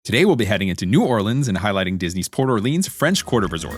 Today we'll be heading into New Orleans and highlighting Disney's Port Orleans French Quarter Resort.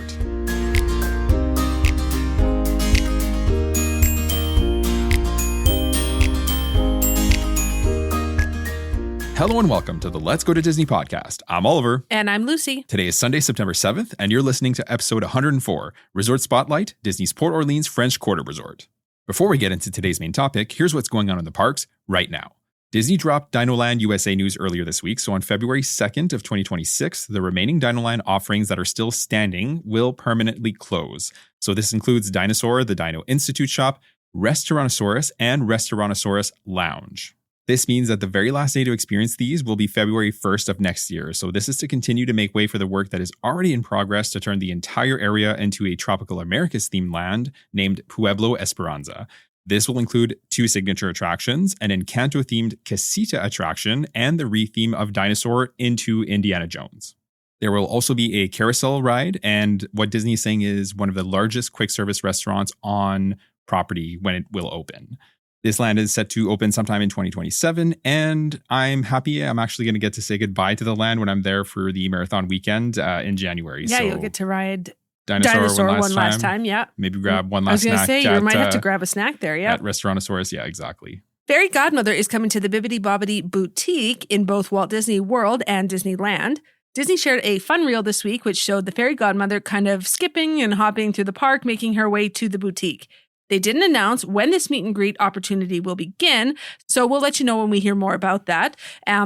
Hello and welcome to the Let's Go to Disney podcast. I'm Oliver. And I'm Lucy. Today is Sunday, September 7th, and you're listening to episode 104, Resort Spotlight, Disney's Port Orleans French Quarter Resort. Before we get into today's main topic, here's what's going on in the parks right now. Disney dropped Dinoland USA news earlier this week, so on February 2nd of 2026, the remaining Dinoland offerings that are still standing will permanently close. So this includes Dinosaur, the Dino Institute shop, Restaurantosaurus, and Restaurantosaurus Lounge. This means that the very last day to experience these will be February 1st of next year. So this is to continue to make way for the work that is already in progress to turn the entire area into a Tropical Americas themed land named Pueblo Esperanza. This will include 2 signature attractions, an Encanto-themed Casita attraction, and the re-theme of Dinosaur into Indiana Jones. There will also be a carousel ride, and what Disney is saying is one of the largest quick service restaurants on property when it will open. This land is set to open sometime in 2027, and I'm happy I'm actually going to get to say goodbye to the land when I'm there for the marathon weekend in January. Yeah, so you'll get to ride Dinosaur one last time. Yeah. Maybe grab one last snack. I was going to say, you might have to grab a snack there. Yeah. At Restaurantosaurus. Yeah, exactly. Fairy Godmother is coming to the Bibbidi Bobbidi Boutique in both Walt Disney World and Disneyland. Disney shared a fun reel this week, which showed the Fairy Godmother kind of skipping and hopping through the park, making her way to the boutique. They didn't announce when this meet and greet opportunity will begin, so we'll let you know when we hear more about that.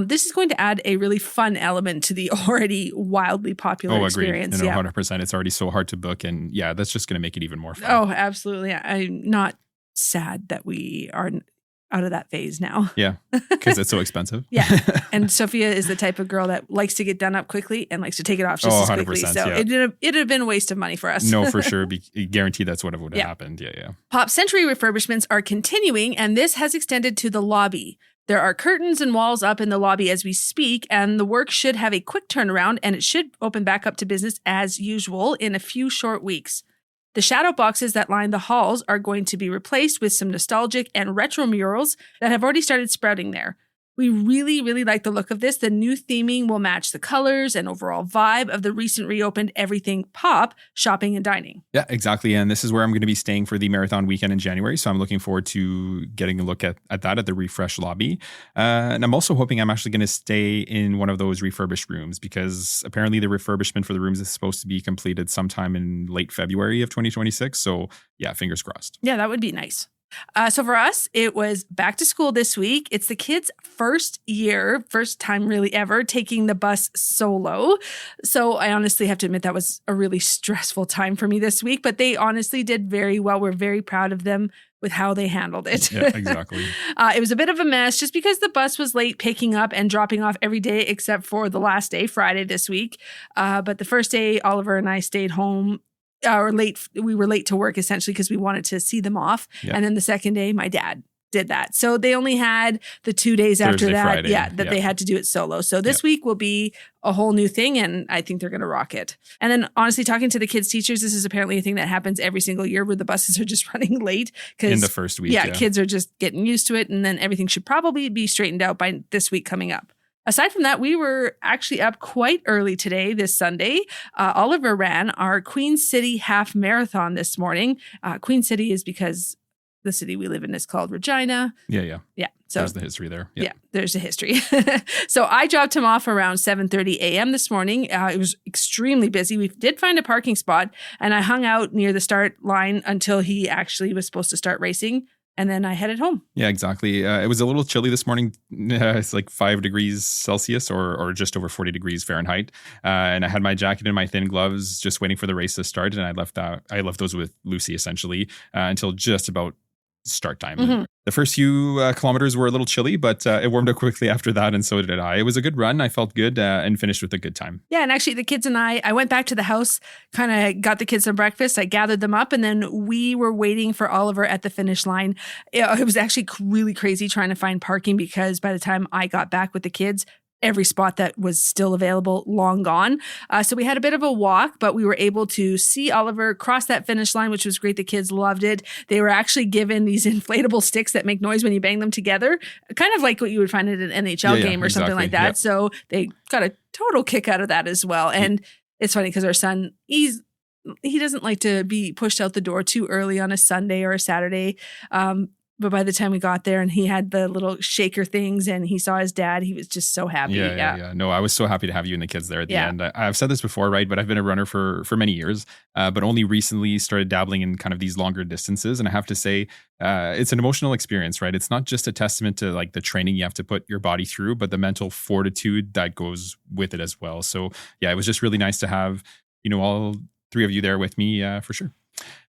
This is going to add a really fun element to the already wildly popular experience. No, 100%. It's already so hard to book, and yeah, that's just going to make it even more fun. Oh, absolutely. I'm not sad that we are out of that phase now. Yeah, because it's so expensive. Yeah, and Sophia is the type of girl that likes to get done up quickly and likes to take it off just as quickly. So yeah. It'd have been a waste of money for us. No, for sure. Guaranteed that's what would have happened. Yeah. Pop Century refurbishments are continuing, and this has extended to the lobby. There are curtains and walls up in the lobby as we speak, and the work should have a quick turnaround, and it should open back up to business as usual in a few short weeks. The shadow boxes that line the halls are going to be replaced with some nostalgic and retro murals that have already started sprouting there. We really, really like the look of this. The new theming will match the colors and overall vibe of the recent reopened Everything Pop shopping and dining. Yeah, exactly. And this is where I'm going to be staying for the marathon weekend in January. So I'm looking forward to getting a look at that at the refresh lobby. And I'm also hoping I'm actually going to stay in one of those refurbished rooms because apparently the refurbishment for the rooms is supposed to be completed sometime in late February of 2026. So yeah, fingers crossed. Yeah, that would be nice. So for us, it was back to school this week. It's the kids' first time really ever taking the bus solo. So I honestly have to admit that was a really stressful time for me this week, but they honestly did very well. We're very proud of them with how they handled it. Yeah, exactly. It was a bit of a mess just because the bus was late picking up and dropping off every day except for the last day, Friday this week. But the first day, Oliver and I stayed home. We were late to work essentially because we wanted to see them off. Yeah. And then the second day, my dad did that. So they only had the 2 days after that, Friday. They had to do it solo. So this week will be a whole new thing, and I think they're going to rock it. And then honestly, talking to the kids' teachers, this is apparently a thing that happens every single year where the buses are just running late. In the first week. Yeah, kids are just getting used to it, and then everything should probably be straightened out by this week coming up. Aside from that, we were actually up quite early today, this Sunday. Oliver ran our Queen City half marathon this morning. Queen City is because the city we live in is called Regina. Yeah. So there's the history there. Yeah, there's a history. So I dropped him off around 7:30 a.m. this morning. It was extremely busy. We did find a parking spot, and I hung out near the start line until he actually was supposed to start racing. And then I headed home. Yeah, exactly. It was a little chilly this morning. It's like 5 degrees Celsius or just over 40 degrees Fahrenheit. And I had my jacket and my thin gloves just waiting for the race to start. And I left those with Lucy essentially until just about start time. Mm-hmm. The first few kilometers were a little chilly, but it warmed up quickly after that, and so did I. It was a good run. I felt good and finished with a good time. Yeah, and actually the kids and I went back to the house, kind of got the kids some breakfast. I gathered them up, and then we were waiting for Oliver at the finish line. It was actually really crazy trying to find parking because by the time I got back with the kids, every spot that was still available long gone. So we had a bit of a walk, but we were able to see Oliver cross that finish line, which was great. The kids loved it. They were actually given these inflatable sticks that make noise when you bang them together, kind of like what you would find at an NHL game or something like that. Yep. So they got a total kick out of that as well. And it's funny because our son, he doesn't like to be pushed out the door too early on a Sunday or a Saturday. But by the time we got there and he had the little shaker things and he saw his dad, he was just so happy. Yeah. No, I was so happy to have you and the kids there at the end. I've said this before, right? But I've been a runner for many years, but only recently started dabbling in kind of these longer distances. And I have to say, it's an emotional experience, right? It's not just a testament to like the training you have to put your body through, but the mental fortitude that goes with it as well. So yeah, it was just really nice to have, all three of you there with me for sure.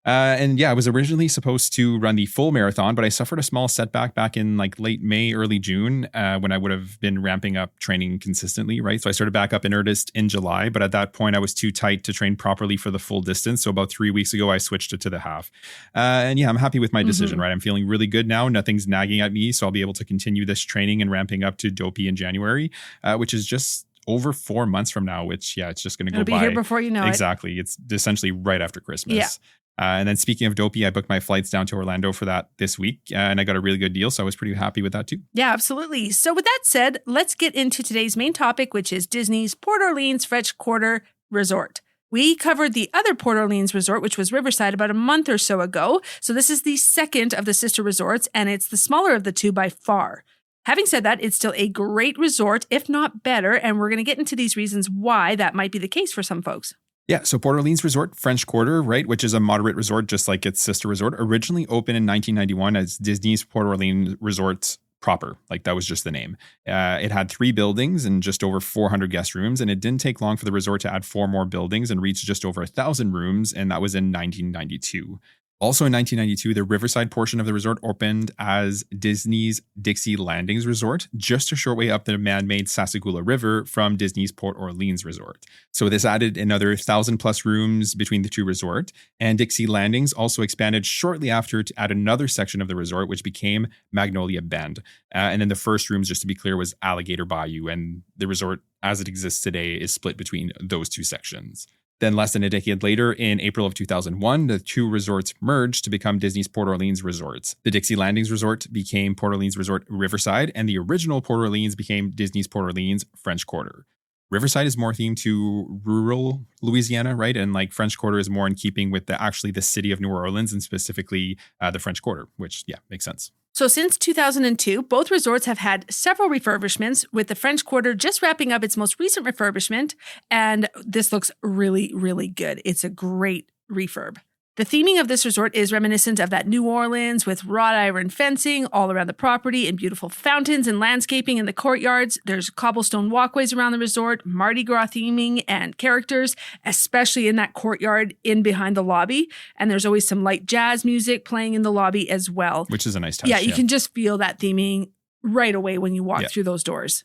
I was originally supposed to run the full marathon, but I suffered a small setback back in like late May, early June, when I would have been ramping up training consistently, right? So I started back up in earnest in July, but at that point I was too tight to train properly for the full distance. So about 3 weeks ago, I switched it to the half. I'm happy with my decision, right? I'm feeling really good now. Nothing's nagging at me. So I'll be able to continue this training and ramping up to Dopey in January, which is just over 4 months from now, which it's just going to go by. It'll be here before you know it. Exactly. It's essentially right after Christmas. Yeah. And then speaking of Dopey, I booked my flights down to Orlando for that this week, and I got a really good deal. So I was pretty happy with that too. Yeah, absolutely. So with that said, let's get into today's main topic, which is Disney's Port Orleans French Quarter Resort. We covered the other Port Orleans resort, which was Riverside, about a month or so ago. So this is the second of the sister resorts, and it's the smaller of the two by far. Having said that, it's still a great resort, if not better, and we're going to get into these reasons why that might be the case for some folks. Yeah, so Port Orleans Resort, French Quarter, right, which is a moderate resort just like its sister resort, originally opened in 1991 as Disney's Port Orleans Resort proper. Like that was just the name. It had 3 buildings and just over 400 guest rooms, and it didn't take long for the resort to add 4 more buildings and reach just over 1,000 rooms, and that was in 1992. Also in 1992, the Riverside portion of the resort opened as Disney's Dixie Landings Resort, just a short way up the man-made Sassagoula River from Disney's Port Orleans Resort. So this added another 1,000 plus rooms between the two resorts, and Dixie Landings also expanded shortly after to add another section of the resort, which became Magnolia Bend. And then the first rooms, just to be clear, was Alligator Bayou, and the resort as it exists today is split between those two sections. Then less than a decade later, in April of 2001, the two resorts merged to become Disney's Port Orleans Resorts. The Dixie Landings Resort became Port Orleans Resort Riverside, and the original Port Orleans became Disney's Port Orleans French Quarter. Riverside is more themed to rural Louisiana, right? And like French Quarter is more in keeping with the city of New Orleans and specifically the French Quarter, which, makes sense. So since 2002, both resorts have had several refurbishments, with the French Quarter just wrapping up its most recent refurbishment. And this looks really, really good. It's a great refurb. The theming of this resort is reminiscent of that New Orleans, with wrought iron fencing all around the property and beautiful fountains and landscaping in the courtyards. There's cobblestone walkways around the resort, Mardi Gras theming and characters, especially in that courtyard in behind the lobby. And there's always some light jazz music playing in the lobby as well. Which is a nice touch. Yeah, you can just feel that theming right away when you walk through those doors.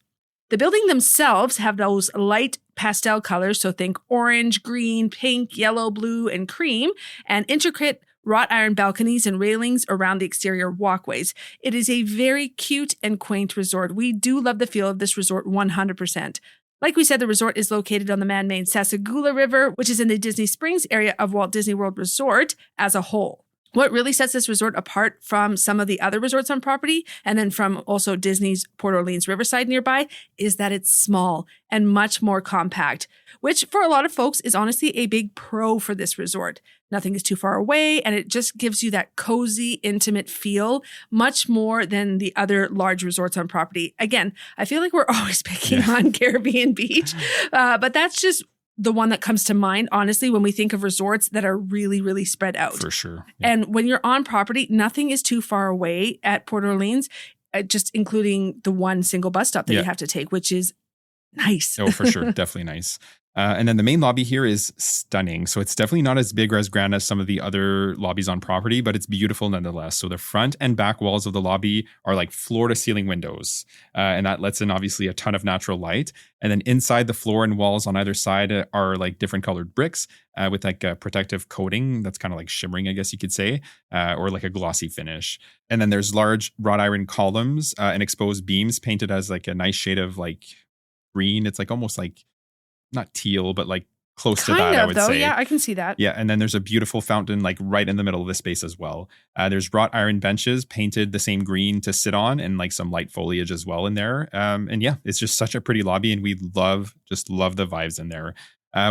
The building themselves have those light pastel colors, so think orange, green, pink, yellow, blue, and cream, and intricate wrought iron balconies and railings around the exterior walkways. It is a very cute and quaint resort. We do love the feel of this resort 100%. Like we said, the resort is located on the man-made Sassagoula River, which is in the Disney Springs area of Walt Disney World Resort as a whole. What really sets this resort apart from some of the other resorts on property, and then from also Disney's Port Orleans Riverside nearby, is that it's small and much more compact, which for a lot of folks is honestly a big pro for this resort. Nothing is too far away, and it just gives you that cozy, intimate feel, much more than the other large resorts on property. Again, I feel like we're always picking on Caribbean Beach, but that's just the one that comes to mind, honestly, when we think of resorts that are really, really spread out. For sure. Yeah. And when you're on property, nothing is too far away at Port Orleans, just including the one single bus stop that you have to take, which is nice. Oh, for sure. Definitely nice. And then the main lobby here is stunning. So it's definitely not as big or as grand as some of the other lobbies on property, but it's beautiful nonetheless. So the front and back walls of the lobby are like floor to ceiling windows. And that lets in obviously a ton of natural light. And then inside the floor and walls on either side are like different colored bricks with like a protective coating that's kind of like shimmering, I guess you could say, or like a glossy finish. And then there's large wrought iron columns and exposed beams painted as like a nice shade of like green. It's like almost like not teal, but like close to that, Kind I of, would though. say. Yeah, I can see that. Yeah, and then there's a beautiful fountain like right in the middle of the space as well. There's wrought iron benches painted the same green to sit on, and like some light foliage as well in there. And yeah, it's just such a pretty lobby, and we love the vibes in there.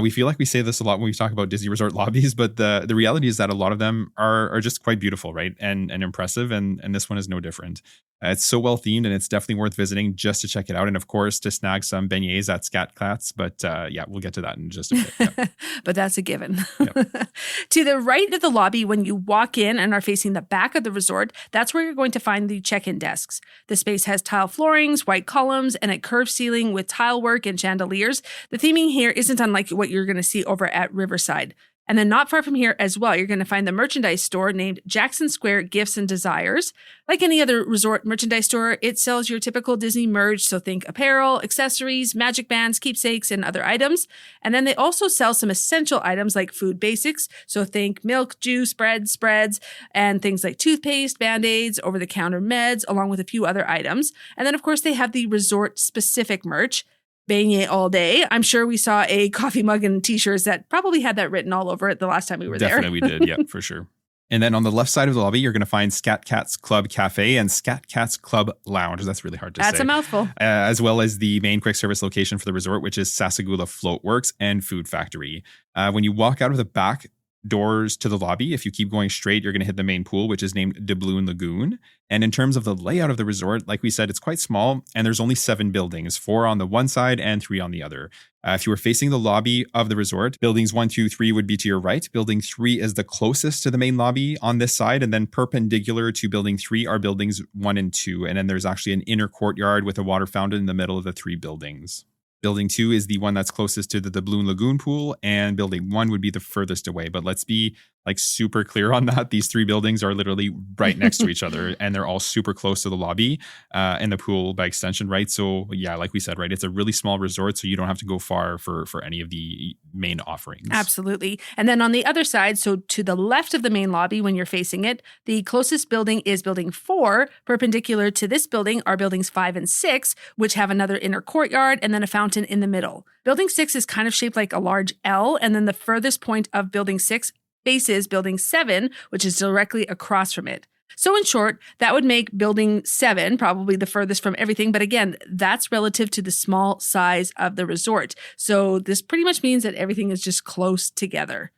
We feel like we say this a lot when we talk about Disney Resort lobbies, but the reality is that a lot of them are just quite beautiful, right? And impressive, and this one is no different. It's so well themed, and it's definitely worth visiting just to check it out, and of course to snag some beignets at Scat Cats. But yeah, we'll get to that in just a bit. Yeah. But that's a given. Yep. To the right of the lobby, when you walk in and are facing the back of the resort, that's where you're going to find the check-in desks. The space has tile floorings, white columns, and a curved ceiling with tile work and chandeliers. The theming here isn't unlike what you're going to see over at Riverside. And then not far from here as well, you're going to find the merchandise store named Jackson Square Gifts and Desires. Like any other resort merchandise store, it sells your typical Disney merch, so think apparel, accessories, magic bands, keepsakes, and other items. And then they also sell some essential items like food basics, so think milk, juice, bread, spreads, and things like toothpaste, Band-Aids, over-the-counter meds, along with a few other items. And then, of course, they have the resort-specific merch. Beignet all day. I'm sure we saw a coffee mug and t-shirts that probably had that written all over it the last time we were there. Definitely we did. Yeah, for sure. And then on the left side of the lobby, you're going to find Scat Cats Club Cafe and Scat Cats Club Lounge. That's really hard to say. That's a mouthful. As well as the main quick service location for the resort, which is Sasagula Float Works and Food Factory. When you walk out of the back doors to the lobby, if you keep going straight, you're going to hit the main pool, which is named Doubloon Lagoon. And in terms of the layout of the resort, like we said, it's quite small, and there's only 7 buildings, 4 on the one side and 3 on the other. If you were facing the lobby of the resort, buildings 1, 2, 3 would be to your right. Building 3 is the closest to the main lobby on this side, and then perpendicular to building 3 are buildings 1 and 2. And then there's actually an inner courtyard with a water fountain in the middle of the 3 buildings. Building 2 is the one that's closest to the Doubloon Lagoon pool, and building 1 would be the furthest away. But let's be like super clear on that. These 3 buildings are literally right next to each other, and they're all super close to the lobby and the pool by extension, right? So yeah, like we said, right, it's a really small resort, so you don't have to go far for any of the main offerings. Absolutely. And then on the other side, so to the left of the main lobby when you're facing it, the closest building is building 4. Perpendicular to this building are buildings 5 and 6, which have another inner courtyard and then a fountain in the middle. Building 6 is kind of shaped like a large L, and then the furthest point of building 6 faces building 7, which is directly across from it. So in short, that would make building 7 probably the furthest from everything. But again, that's relative to the small size of the resort. So this pretty much means that everything is just close together.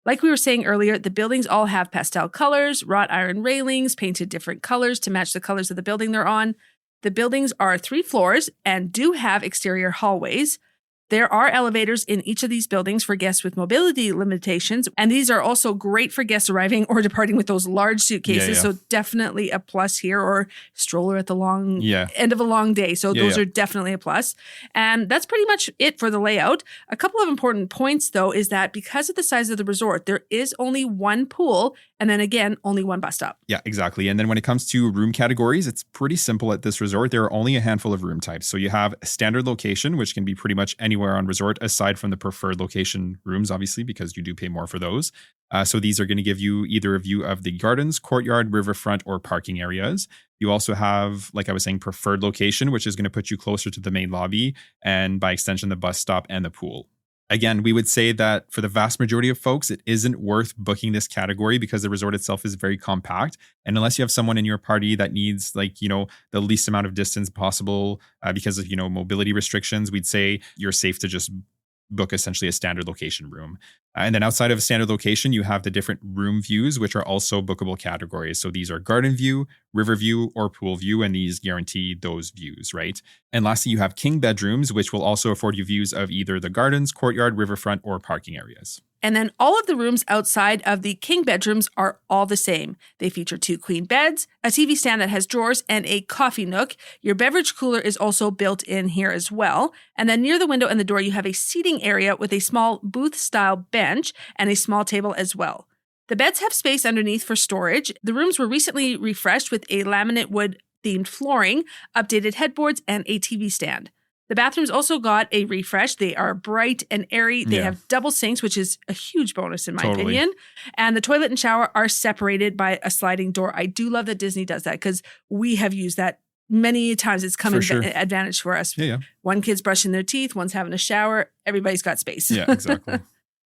Like we were saying earlier, the buildings all have pastel colors, wrought iron railings, painted different colors to match the colors of the building they're on. The buildings are 3 floors and do have exterior hallways. There are elevators in each of these buildings for guests with mobility limitations, and these are also great for guests arriving or departing with those large suitcases. Yeah. So definitely a plus here, or stroller at the long end of a long day. So those are definitely a plus. And that's pretty much it for the layout. A couple of important points, though, is that because of the size of the resort, there is only 1 pool, and then again, only 1 bus stop. Yeah, exactly. And then when it comes to room categories, it's pretty simple at this resort. There are only a handful of room types. So you have standard location, which can be pretty much anywhere on resort, aside from the preferred location rooms, obviously, because you do pay more for those. So these are going to give you either a view of the gardens, courtyard, riverfront, or parking areas. You also have, like I was saying, preferred location, which is going to put you closer to the main lobby and by extension, the bus stop and the pool. Again, we would say that for the vast majority of folks, it isn't worth booking this category because the resort itself is very compact. And unless you have someone in your party that needs the least amount of distance possible because of, mobility restrictions, we'd say you're safe to just book essentially a standard location room. And then outside of a standard location, you have the different room views, which are also bookable categories. So these are garden view, river view, or pool view, and these guarantee those views, right? And lastly, you have king bedrooms, which will also afford you views of either the gardens, courtyard, riverfront, or parking areas. And then all of the rooms outside of the king bedrooms are all the same. They feature 2 queen beds, a TV stand that has drawers, and a coffee nook. Your beverage cooler is also built in here as well. And then near the window and the door, you have a seating area with a small booth-style bench and a small table as well. The beds have space underneath for storage. The rooms were recently refreshed with a laminate wood-themed flooring, updated headboards, and a TV stand. The bathrooms also got a refresh. They are bright and airy. They have double sinks, which is a huge bonus in my opinion. And the toilet and shower are separated by a sliding door. I do love that Disney does that because we have used that many times it's come For in sure. advantage for us. Yeah. One kid's brushing their teeth, one's having a shower. Everybody's got space. Yeah, exactly.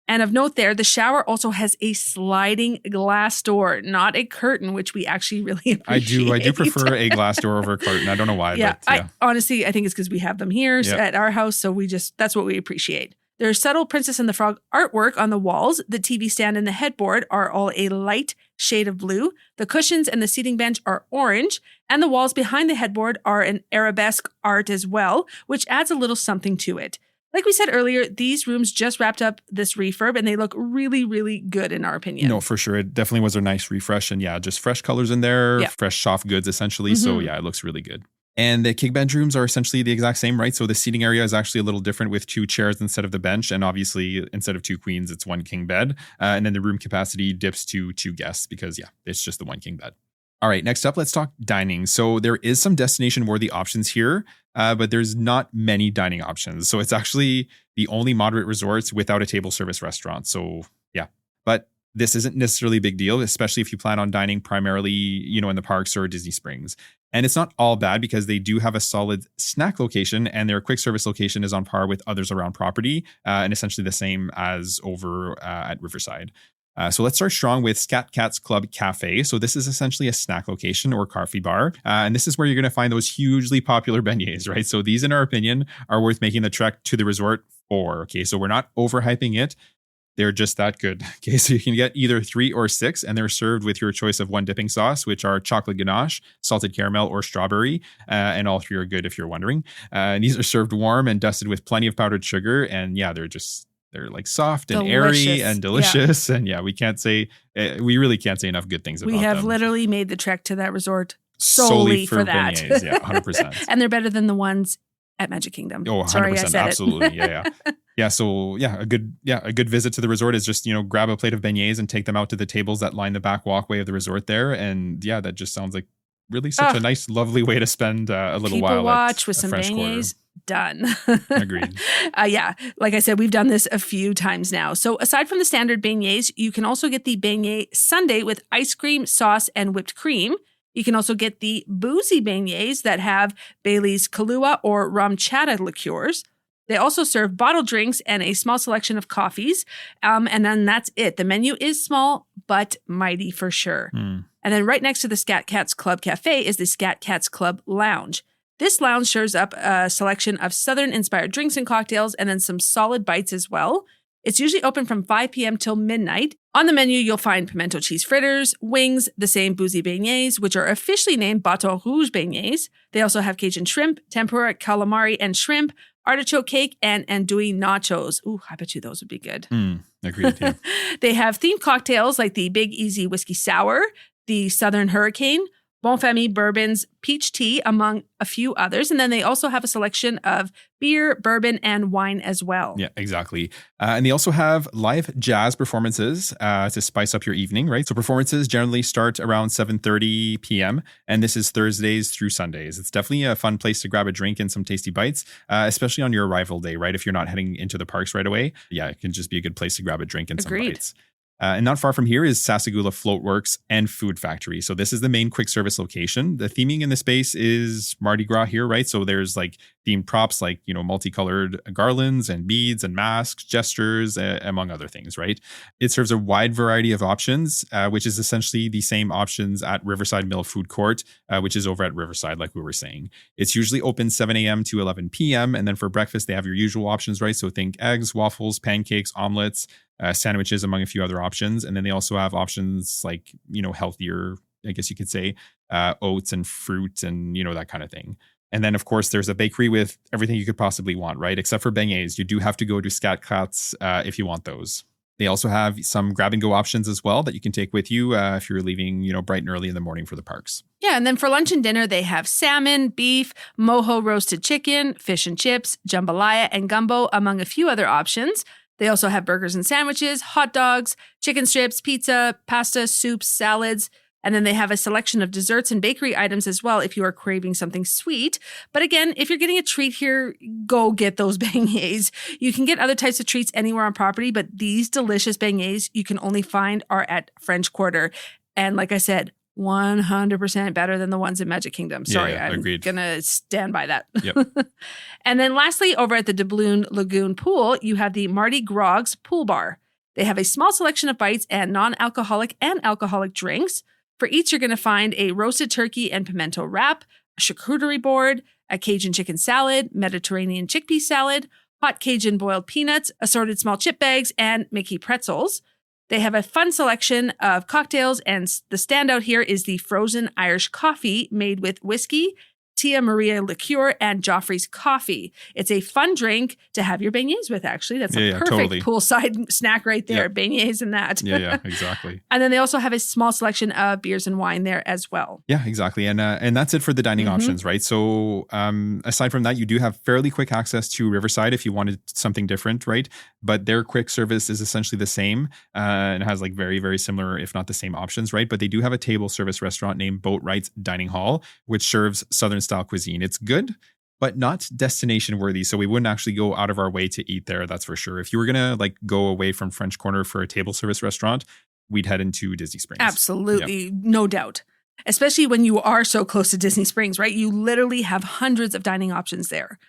And of note there, the shower also has a sliding glass door, not a curtain, which we actually really appreciate. I do prefer a glass door over a curtain. I don't know why, but yeah. Honestly, I think it's because we have them here at our house. So that's what we appreciate. There's subtle Princess and the Frog artwork on the walls. The TV stand and the headboard are all a light shade of blue. The cushions and the seating bench are orange. And the walls behind the headboard are an arabesque art as well, which adds a little something to it. Like we said earlier, these rooms just wrapped up this refurb and they look really, really good in our opinion. No, for sure. It definitely was a nice refresh. And yeah, just fresh colors in there, fresh soft goods essentially. So yeah, it looks really good. And the king bedrooms are essentially the exact same, right? So the seating area is actually a little different with 2 chairs instead of the bench. And obviously, instead of 2 queens, it's 1 king bed. And then the room capacity dips to 2 guests because, it's just the 1 king bed. All right, next up, let's talk dining. So there is some destination-worthy options here, but there's not many dining options. So it's actually the only moderate resorts without a table service restaurant. So yeah, but this isn't necessarily a big deal, especially if you plan on dining primarily, in the parks or Disney Springs. And it's not all bad because they do have a solid snack location and their quick service location is on par with others around property and essentially the same as over at Riverside. So let's start strong with Scat Cat's Club Cafe. So this is essentially a snack location or coffee bar. And this is where you're going to find those hugely popular beignets, right? So these, in our opinion, are worth making the trek to the resort for. Okay, so we're not overhyping it. They're just that good. Okay, so you can get either 3 or 6, and they're served with your choice of 1 dipping sauce, which are chocolate ganache, salted caramel, or strawberry. And all 3 are good if you're wondering. And these are served warm and dusted with plenty of powdered sugar. And yeah, they're like soft and airy and delicious. Yeah. And we really can't say enough good things about them. We have literally made the trek to that resort solely for that. Beignets. Yeah, 100%. And they're better than the ones at Magic Kingdom. Oh, 100%. Sorry, I said absolutely. Yeah. Yeah. So a good visit to the resort is just, grab a plate of beignets and take them out to the tables that line the back walkway of the resort there. And yeah, that just sounds like really such a nice, lovely way to spend a little while. People watch with some French beignets. Quarter. Done. Agreed. Like I said, we've done this a few times now. So aside from the standard beignets, you can also get the beignet sundae with ice cream, sauce, and whipped cream. You can also get the boozy beignets that have Bailey's Kahlua or rum chata liqueurs. They also serve bottled drinks and a small selection of coffees. And then that's it. The menu is small, but mighty for sure. And then right next to the Scat Cat's Club Cafe is the Scat Cat's Club Lounge. This lounge serves up a selection of Southern-inspired drinks and cocktails and then some solid bites as well. It's usually open from 5 p.m. till midnight. On the menu, you'll find pimento cheese fritters, wings, the same boozy beignets, which are officially named Bâton Rouge beignets. They also have Cajun shrimp, tempura, calamari, and shrimp, artichoke cake, and andouille nachos. Ooh, I bet you those would be good. Agreed. Yeah. They have themed cocktails like the Big Easy Whiskey Sour, the Southern Hurricane, Bon Famille Bourbon's peach tea, among a few others. And then they also have a selection of beer, bourbon, and wine as well. Yeah, exactly. And they also have live jazz performances to spice up your evening, right? So performances generally start around 7:30 p.m. And this is Thursdays through Sundays. It's definitely a fun place to grab a drink and some tasty bites, especially on your arrival day, right? If you're not heading into the parks right away. Yeah, it can just be a good place to grab a drink and some bites. And not far from here is Sasagula Floatworks and Food Factory. So this is the main quick service location. The theming in the space is Mardi Gras here, right? So there's like themed props like, multicolored garlands and beads and masks, gestures, among other things, right? It serves a wide variety of options, which is essentially the same options at Riverside Mill Food Court, which is over at Riverside, like we were saying. It's usually open 7 a.m. to 11 p.m. And then for breakfast, they have your usual options, right? So think eggs, waffles, pancakes, omelets, sandwiches, among a few other options. And then they also have options like, healthier, I guess you could say, oats and fruit and, that kind of thing. And then, of course, there's a bakery with everything you could possibly want, right? Except for beignets. You do have to go to Scat Cat's if you want those. They also have some grab and go options as well that you can take with you if you're leaving, bright and early in the morning for the parks. Yeah, and then for lunch and dinner, they have salmon, beef, mojo roasted chicken, fish and chips, jambalaya, and gumbo, among a few other options. They also have burgers and sandwiches, hot dogs, chicken strips, pizza, pasta, soups, salads. And then they have a selection of desserts and bakery items as well if you are craving something sweet. But again, if you're getting a treat here, go get those beignets. You can get other types of treats anywhere on property, but these delicious beignets you can only find are at French Quarter. And like I said, 100% better than the ones in Magic Kingdom. Sorry, I'm agreed. going to stand by that. Yep. And then lastly, over at the Doubloon Lagoon Pool, you have the Mardi Gras Pool Bar. They have a small selection of bites and non-alcoholic and alcoholic drinks. For each, you're going to find a roasted turkey and pimento wrap, a charcuterie board, a Cajun chicken salad, Mediterranean chickpea salad, hot Cajun boiled peanuts, assorted small chip bags, and Mickey pretzels. They have a fun selection of cocktails, and the standout here is the frozen Irish coffee made with whiskey, Tia Maria liqueur, and Joffrey's coffee. It's a fun drink to have your beignets with, actually. That's a perfect poolside snack right there. Yep. Beignets and that. Yeah, exactly. And then they also have a small selection of beers and wine there as well. Yeah, exactly. And that's it for the dining options, right? So aside from that, you do have fairly quick access to Riverside if you wanted something different, right? But their quick service is essentially the same and has like very, very similar, if not the same options, right? But they do have a table service restaurant named Boatwright's Dining Hall, which serves Southern style cuisine. It's good, but not destination worthy. So we wouldn't actually go out of our way to eat there. That's for sure. If you were going to like go away from French Corner for a table service restaurant, we'd head into Disney Springs. Absolutely. Yep. No doubt. Especially when you are so close to Disney Springs, right? You literally have hundreds of dining options there.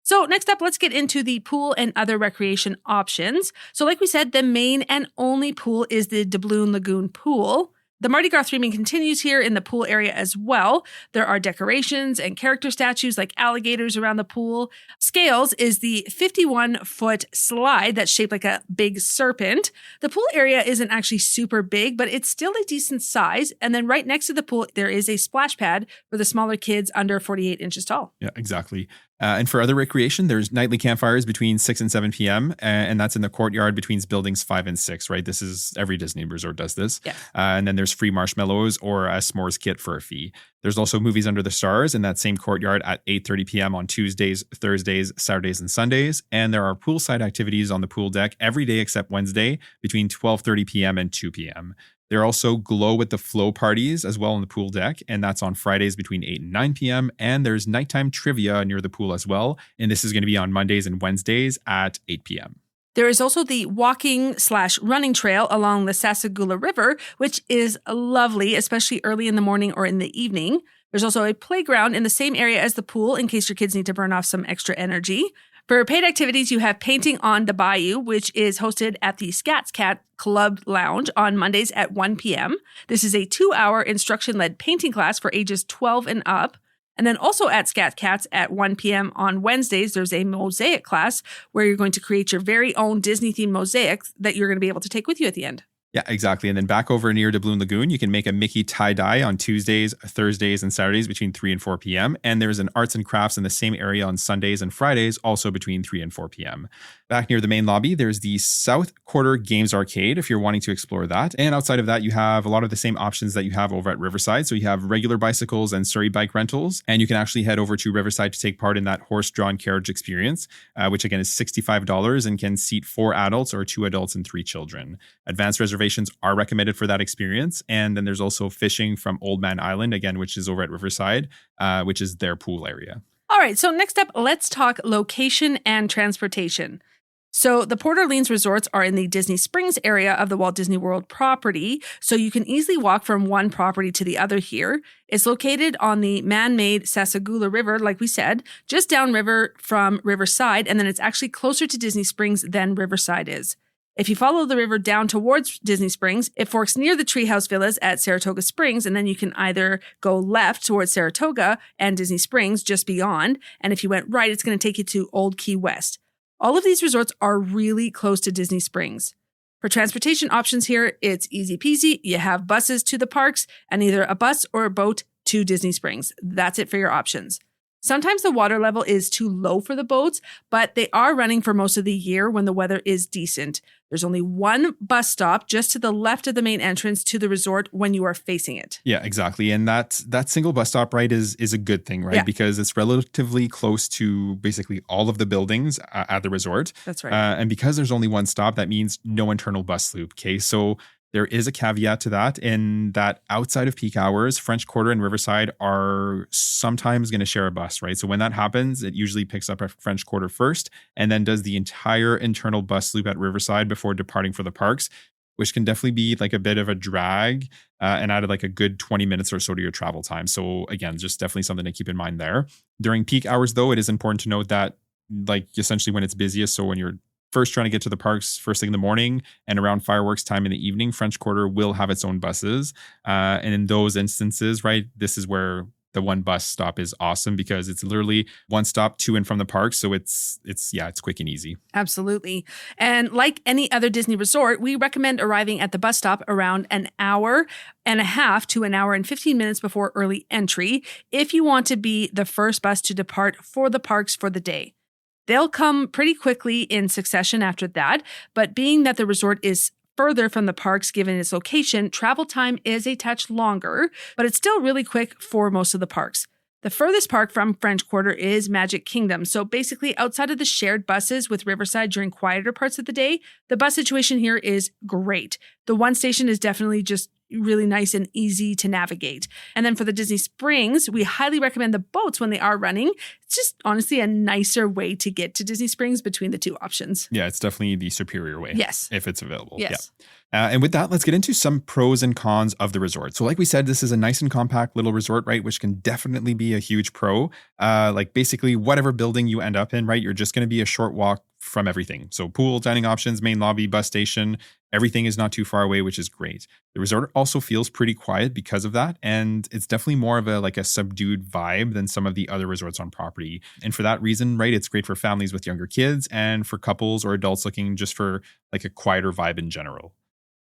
So next up, let's get into the pool and other recreation options. So like we said, the main and only pool is the Doubloon Lagoon Pool. The Mardi Gras theming continues here in the pool area as well. There are decorations and character statues like alligators around the pool. Scales is the 51-foot slide that's shaped like a big serpent. The pool area isn't actually super big, but it's still a decent size. And then right next to the pool, there is a splash pad for the smaller kids under 48 inches tall. Yeah, exactly. And for other recreation, there's nightly campfires between 6 and 7 p.m. And that's in the courtyard between buildings 5 and 6, right? This is every Disney resort does this. Yeah. And then there's free marshmallows or a s'mores kit for a fee. There's also movies under the stars in that same courtyard at 8:30 p.m. on Tuesdays, Thursdays, Saturdays, and Sundays. And there are poolside activities on the pool deck every day except Wednesday between 12:30 p.m. and 2 p.m. There are also glow with the flow parties as well on the pool deck, and that's on Fridays between 8 and 9 p.m. And there's nighttime trivia near the pool as well, and this is going to be on Mondays and Wednesdays at 8 p.m. There is also the walking/running trail along the Sassagoula River, which is lovely, especially early in the morning or in the evening. There's also a playground in the same area as the pool in case your kids need to burn off some extra energy. For paid activities, you have Painting on the Bayou, which is hosted at the Scats Cat Club Lounge on Mondays at 1 p.m. This is a 2-hour instruction-led painting class for ages 12 and up. And then also at Scat Cats at 1 p.m. on Wednesdays, there's a mosaic class where you're going to create your very own Disney-themed mosaic that you're going to be able to take with you at the end. Yeah, exactly. And then back over near Doubloon Lagoon, you can make a Mickey tie-dye on Tuesdays, Thursdays, and Saturdays between 3 and 4 p.m. And there's an arts and crafts in the same area on Sundays and Fridays, also between 3 and 4 p.m. Back near the main lobby, there's the South Quarter Games Arcade if you're wanting to explore that. And outside of that, you have a lot of the same options that you have over at Riverside. So you have regular bicycles and Surrey bike rentals. And you can actually head over to Riverside to take part in that horse-drawn carriage experience, which again is $65 and can seat 4 adults or 2 adults and 3 children. Advanced reservations are recommended for that experience. And then there's also fishing from Old Man Island, again, which is over at Riverside, which is their pool area. All right, so next up, let's talk location and transportation. So the Port Orleans resorts are in the Disney Springs area of the Walt Disney World property, so you can easily walk from one property to the other here. It's located on the man-made Sassagoula River, like we said, just downriver from Riverside, and then it's actually closer to Disney Springs than Riverside is. If you follow the river down towards Disney Springs, it forks near the Treehouse Villas at Saratoga Springs, and then you can either go left towards Saratoga and Disney Springs just beyond, and if you went right, it's going to take you to Old Key West. All of these resorts are really close to Disney Springs. For transportation options here, it's easy peasy. You have buses to the parks and either a bus or a boat to Disney Springs. That's it for your options. Sometimes the water level is too low for the boats, but they are running for most of the year when the weather is decent. There's only one bus stop just to the left of the main entrance to the resort when you are facing it. Yeah, exactly. And that single bus stop, right, is a good thing, right? Yeah. Because it's relatively close to basically all of the buildings at the resort. That's right. And because there's only one stop, that means no internal bus loop. Okay, so there is a caveat to that in that outside of peak hours, French Quarter and Riverside are sometimes going to share a bus, right? So when that happens, it usually picks up at French Quarter first and then does the entire internal bus loop at Riverside before departing for the parks. which can definitely be like a bit of a drag and added like a good 20 minutes or so to your travel time. So again, just definitely something to keep in mind there. During peak hours, though, it is important to note that like essentially when it's busiest, so when you're first trying to get to the parks first thing in the morning and around fireworks time in the evening, French Quarter will have its own buses. And in those instances, right, this is where the one bus stop is awesome because it's literally one stop to and from the park. So it's quick and easy. Absolutely. And like any other Disney resort, we recommend arriving at the bus stop around an hour and a half to an hour and 15 minutes before early entry if you want to be the first bus to depart for the parks for the day. They'll come pretty quickly in succession after that, but being that the resort is further from the parks given its location, travel time is a touch longer, but it's still really quick for most of the parks. The furthest park from French Quarter is Magic Kingdom. So basically, outside of the shared buses with Riverside during quieter parts of the day, the bus situation here is great. The one station is definitely just really nice and easy to navigate. And then for the Disney Springs, we highly recommend the boats when they are running. It's just honestly a nicer way to get to Disney Springs between the two options. Yeah, it's definitely the superior way. Yes. If it's available. Yes. Yeah. And with that, let's get into some pros and cons of the resort. So like we said, this is a nice and compact little resort, right? Which can definitely be a huge pro. Like basically whatever building you end up in, right? You're just going to be a short walk from everything. So pool, dining options, main lobby, bus station, everything is not too far away, which is great. The resort also feels pretty quiet because of that. And it's definitely more of a subdued vibe than some of the other resorts on property. And for that reason, right, it's great for families with younger kids and for couples or adults looking just for like a quieter vibe in general.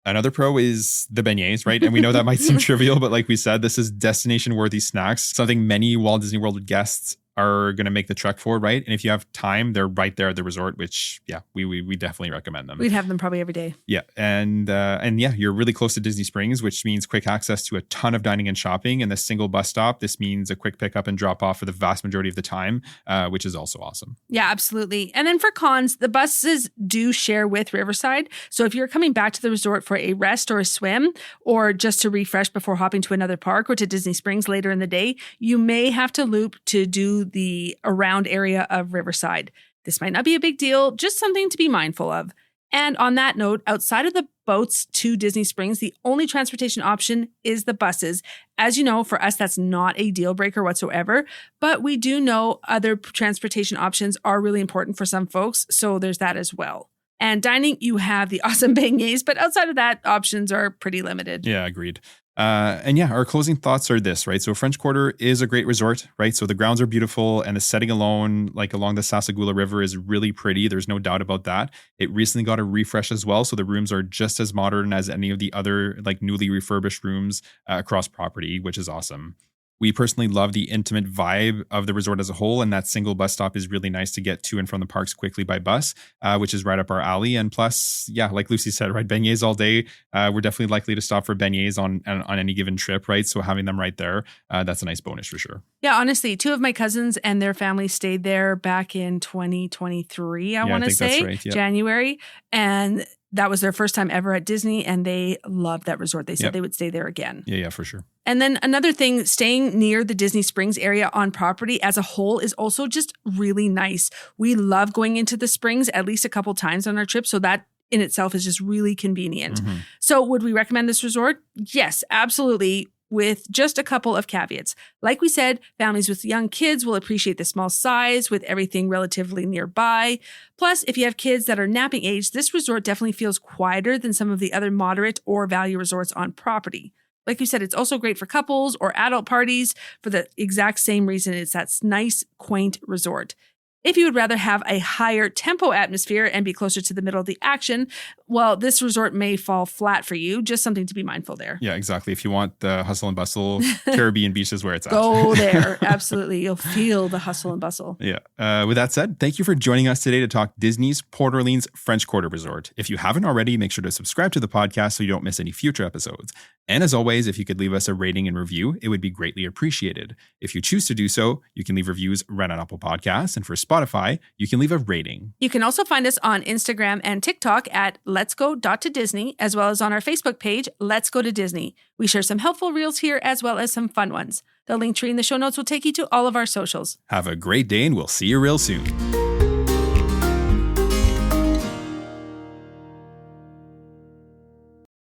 Another pro is the beignets, right? And we know that might seem trivial, but like we said, this is destination-worthy snacks, something many Walt Disney World guests are going to make the trek for, right? And if you have time, they're right there at the resort, which, yeah, we definitely recommend them. We'd have them probably every day. Yeah. And yeah, you're really close to Disney Springs, which means quick access to a ton of dining and shopping. And the single bus stop, this means a quick pickup and drop off for the vast majority of the time, which is also awesome. Yeah, absolutely. And then for cons, the buses do share with Riverside. So if you're coming back to the resort for a rest or a swim, or just to refresh before hopping to another park or to Disney Springs later in the day, you may have to loop to do the around area of Riverside. This might not be a big deal, just something to be mindful of. And on that note, outside of the boats to Disney Springs, the only transportation option is the buses. As you know, for us, that's not a deal breaker whatsoever, but we do know other transportation options are really important for some folks, so there's that as well. And dining, you have the awesome beignets, but outside of that, options are pretty limited. Yeah, agreed. And yeah, our closing thoughts are this, right? So French Quarter is a great resort, right? So the grounds are beautiful and the setting alone, like along the Sassagoula River, is really pretty. There's no doubt about that. It recently got a refresh as well. So the rooms are just as modern as any of the other like newly refurbished rooms across property, which is awesome. We personally love the intimate vibe of the resort as a whole, and that single bus stop is really nice to get to and from the parks quickly by bus, which is right up our alley. And plus, yeah, like Lucy said, right, beignets all day. We're definitely likely to stop for beignets on any given trip, right? So having them right there, that's a nice bonus for sure. Yeah, honestly, two of my cousins and their family stayed there back in 2023, I want to say, that's right, yeah. January. And that was their first time ever at Disney, and they loved that resort. They said they would stay there again. Yeah, for sure. And then another thing, staying near the Disney Springs area on property as a whole is also just really nice. We love going into the Springs at least a couple times on our trip, so that in itself is just really convenient. Mm-hmm. So would we recommend this resort? Yes, absolutely, with just a couple of caveats. Like we said, families with young kids will appreciate the small size with everything relatively nearby. Plus, if you have kids that are napping age, this resort definitely feels quieter than some of the other moderate or value resorts on property. Like you said, it's also great for couples or adult parties for the exact same reason. It's that nice, quaint resort. If you would rather have a higher tempo atmosphere and be closer to the middle of the action, well, this resort may fall flat for you. Just something to be mindful there. Yeah, exactly. If you want the hustle and bustle, Caribbean Beach is where it's at. Go there. Absolutely. You'll feel the hustle and bustle. Yeah. With that said, thank you for joining us today to talk Disney's Port Orleans French Quarter Resort. If you haven't already, make sure to subscribe to the podcast so you don't miss any future episodes. And as always, if you could leave us a rating and review, it would be greatly appreciated. If you choose to do so, you can leave reviews right on Apple Podcasts. And for Spotify, you can leave a rating. You can also find us on Instagram and TikTok at Let's Go to Disney, as well as on our Facebook page, Let's Go to Disney. We share some helpful reels here as well as some fun ones. The link tree in the show notes will take you to all of our socials. Have a great day, and we'll see you real soon.